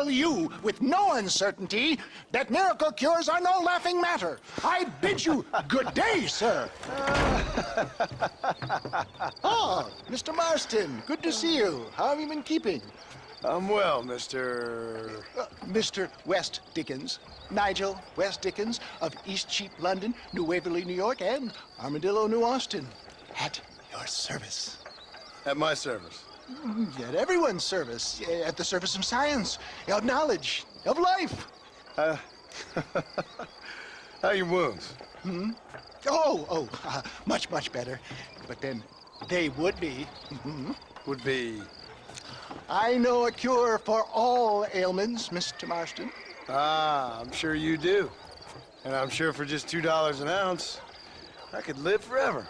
tell you with no uncertainty that miracle cures are no laughing matter. I bid you good day, sir. Oh, Mr. Marston, good to see you. How have you been keeping? I'm well, Mr. Mr. West Dickens. Nigel West Dickens of Eastcheap, London, New Waverly, New York, and Armadillo, New Austin. At your service. At my service. At everyone's service. At the service of science, of knowledge, of life. How your wounds? Much, much better. But then they would be. Would be... I know a cure for all ailments, Mr. Marston. Ah, I'm sure you do. And I'm sure for just $2 an ounce, I could live forever.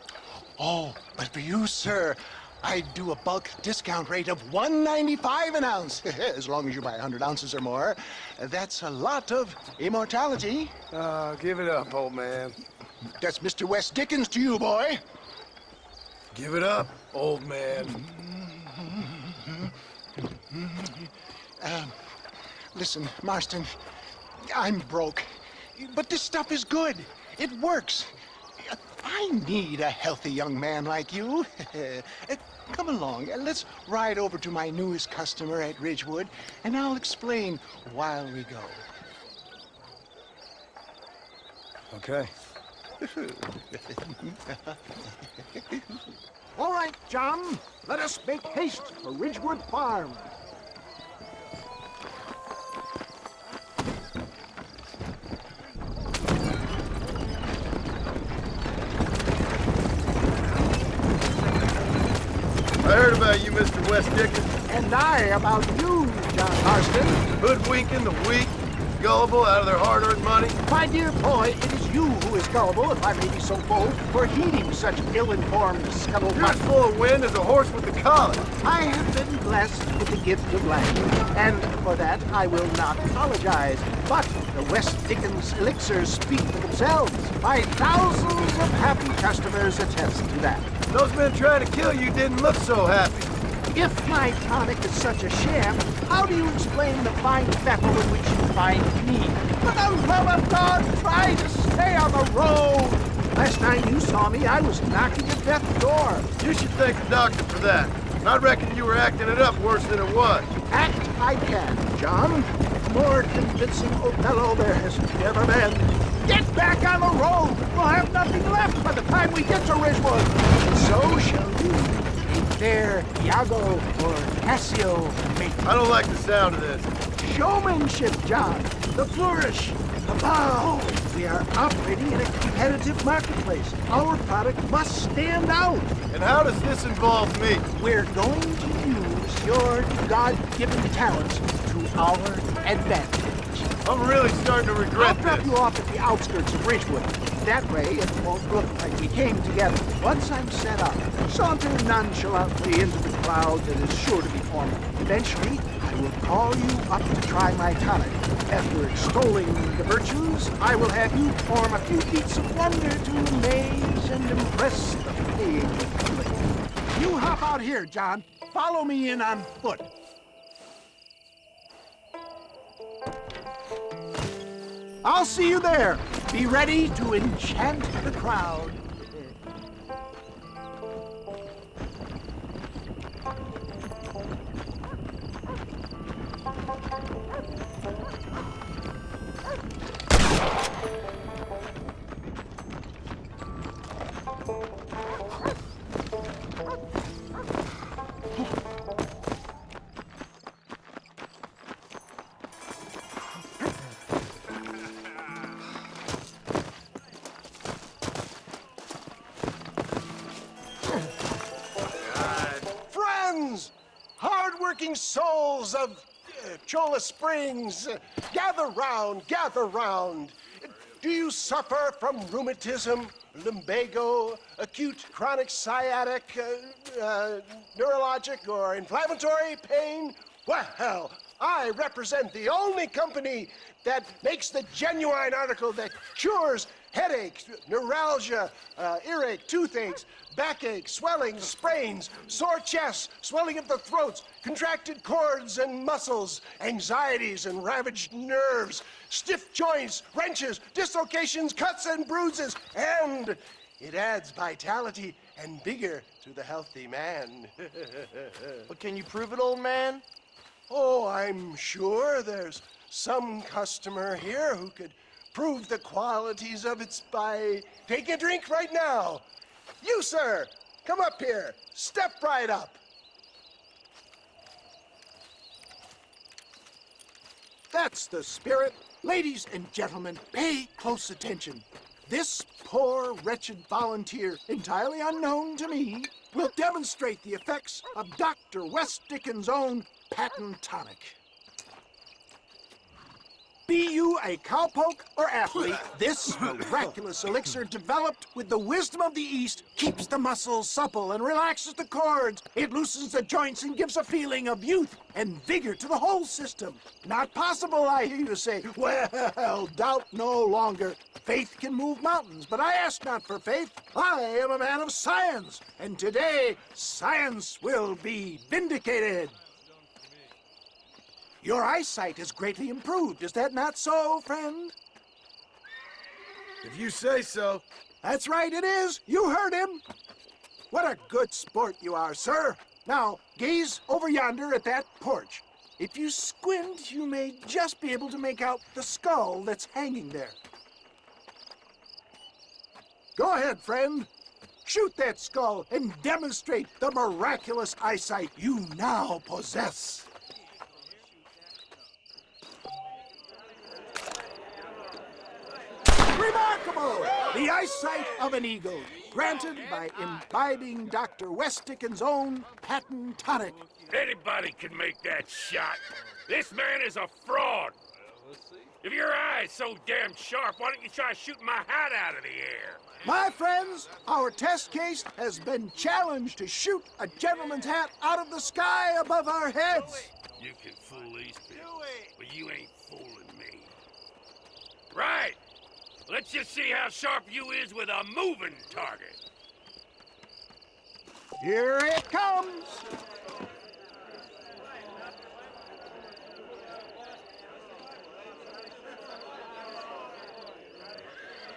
Oh, but for you, sir, I do a bulk discount rate of $1.95 an ounce. As long as you buy 100 ounces or more. That's a lot of immortality. Give it up, old man. That's Mr. West Dickens to you, boy. Give it up, old man. Listen, Marston, I'm broke, but this stuff is good. It works. I need a healthy young man like you. Come along, let's ride over to my newest customer at Ridgewood, and I'll explain while we go. Okay. All right, John, let us make haste for Ridgewood Farm. I heard about you, Mr. West Dickens. And I about you, John Marston. Hoodwinking the weak, gullible out of their hard-earned money. My dear boy, it is you who is gullible, if I may be so bold, for heeding such ill-informed You're scuttlebutt. as full of wind as a horse with the collar. I have been blessed with the gift of language, and for that I will not apologize. But the West Dickens elixirs speak for themselves. My thousands of happy customers attest to that. Those men trying to kill you didn't look so happy. If my tonic is such a sham, how do you explain the fine fettle in which you find me? For the love of God, try to stay on the road! Last time you saw me, I was knocking at death's door. You should thank the doctor for that. I reckon you were acting it up worse than it was. Act I can, John. More convincing Othello there has never been. Get back on the road! We'll have nothing left by the time we get to Ridgewood. And so shall you. There, Iago or Cassio, mate. I don't like the sound of this. Showmanship, John. The flourish. The bow. We are operating in a competitive marketplace. Our product must stand out. And how does this involve me? We're going to use your God-given talents to our advantage. I'm really starting to regret I'll drop this. you off at the outskirts of Ridgewood. That way, it won't look like we came together. Once I'm set up, saunter nonchalantly into the crowd that is sure to be forming. Eventually, I will call you up to try my tonic. After extolling the virtues, I will have you perform a few feats of wonder to amaze and impress the paying public. You hop out here, John. Follow me in on foot. I'll see you there. Be ready to enchant the crowd. Hard-working souls of Cholla Springs, gather round, gather round. Do you suffer from rheumatism, lumbago, acute chronic sciatic, neurologic, or inflammatory pain? Well, I represent the only company that makes the genuine article that cures headache, neuralgia, earache, toothaches, backache, swelling, sprains, sore chests, swelling of the throats, contracted cords and muscles, anxieties and ravaged nerves, stiff joints, wrenches, dislocations, cuts and bruises, and it adds vitality and vigor to the healthy man. But can you prove it, old man? Oh, I'm sure there's some customer here who could prove the qualities of it by... Take a drink right now. You, sir, come up here. Step right up. That's the spirit. Ladies and gentlemen, pay close attention. This poor, wretched volunteer, entirely unknown to me, will demonstrate the effects of Dr. West Dickens' own patent tonic. Be you a cowpoke or athlete, this miraculous elixir developed with the wisdom of the East keeps the muscles supple and relaxes the cords. It loosens the joints and gives a feeling of youth and vigor to the whole system. Not possible, I hear you say. Well, doubt no longer. Faith can move mountains, but I ask not for faith. I am a man of science, and today science will be vindicated. Your eyesight is greatly improved. Is that not so, friend? If you say so. That's right, it is. You heard him. What a good sport you are, sir. Now, gaze over yonder at that porch. If you squint, you may just be able to make out the skull that's hanging there. Go ahead, friend. Shoot that skull and demonstrate the miraculous eyesight you now possess. Remarkable! The eyesight of an eagle, granted by imbibing Dr. West Dickens' own patent tonic. Anybody can make that shot. This man is a fraud. If your eye's so damn sharp, why don't you try shooting my hat out of the air? My friends, our test case has been challenged to shoot a gentleman's hat out of the sky above our heads. You can fool these people, but you ain't fooling me. Right. Let's just see how sharp you is with a moving target. Here it comes.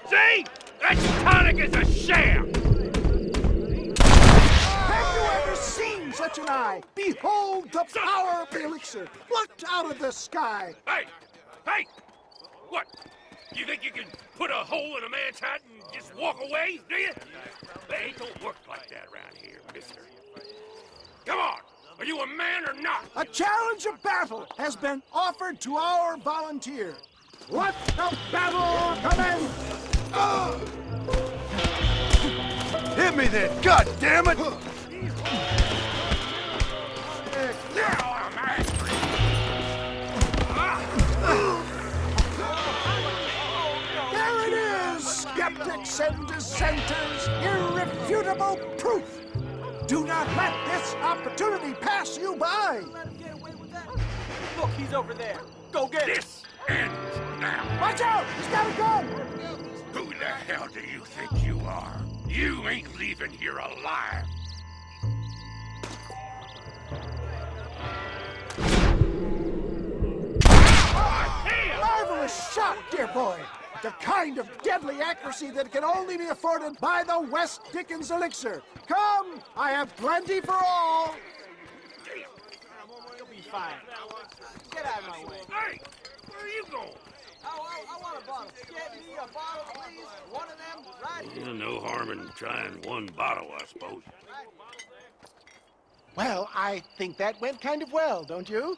See? That tonic is a sham! Have you ever seen such an eye? Behold the power of the elixir, plucked out of the sky. Hey! Hey! What? You think you can put a hole in a man's hat and just walk away, do you? Hey, it don't work like that around here, mister. Come on! Are you a man or not? A challenge of battle has been offered to our volunteer. Let the battle commence! Hit me then, God damn it! Now I'm angry! There it is, skeptics and dissenters, irrefutable proof. Do not let this opportunity pass you by. Look, he's over there. Go get him. This ends now! Watch out, he's got a gun. Who the hell do you think you are? You ain't leaving here alive! Marvelous shot, dear boy. The kind of deadly accuracy that can only be afforded by the West Dickens elixir. Come, I have plenty for all. You'll be fine. Get out of my way. Hey! Where are you going? I want a bottle. Get me a bottle, please. One of them right here. No harm in trying one bottle, I suppose. Well, I think that went kind of well, don't you?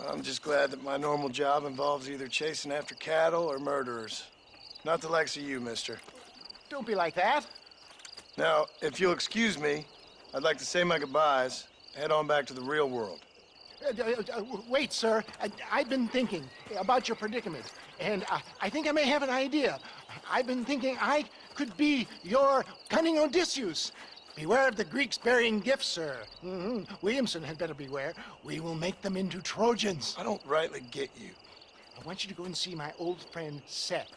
I'm just glad that my normal job involves either chasing after cattle or murderers. Not the likes of you, mister. Don't be like that. Now, if you'll excuse me, I'd like to say my goodbyes, head on back to the real world. Wait, sir. I've been thinking about your predicament, and I think I may have an idea. I've been thinking I could be your cunning Odysseus. Beware of the Greeks bearing gifts, sir. Williamson had better beware. We will make them into Trojans. I don't rightly get you. I want you to go and see my old friend Seth.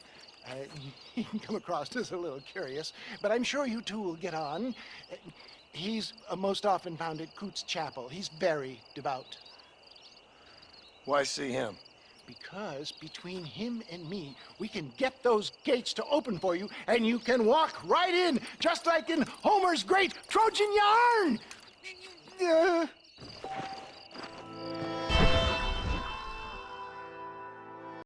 He can come across as a little curious, but I'm sure you two will get on. He's most often found at Coots Chapel. He's very devout. Why see him? Because between him and me, we can get those gates to open for you, and you can walk right in, just like in Homer's great Trojan yarn!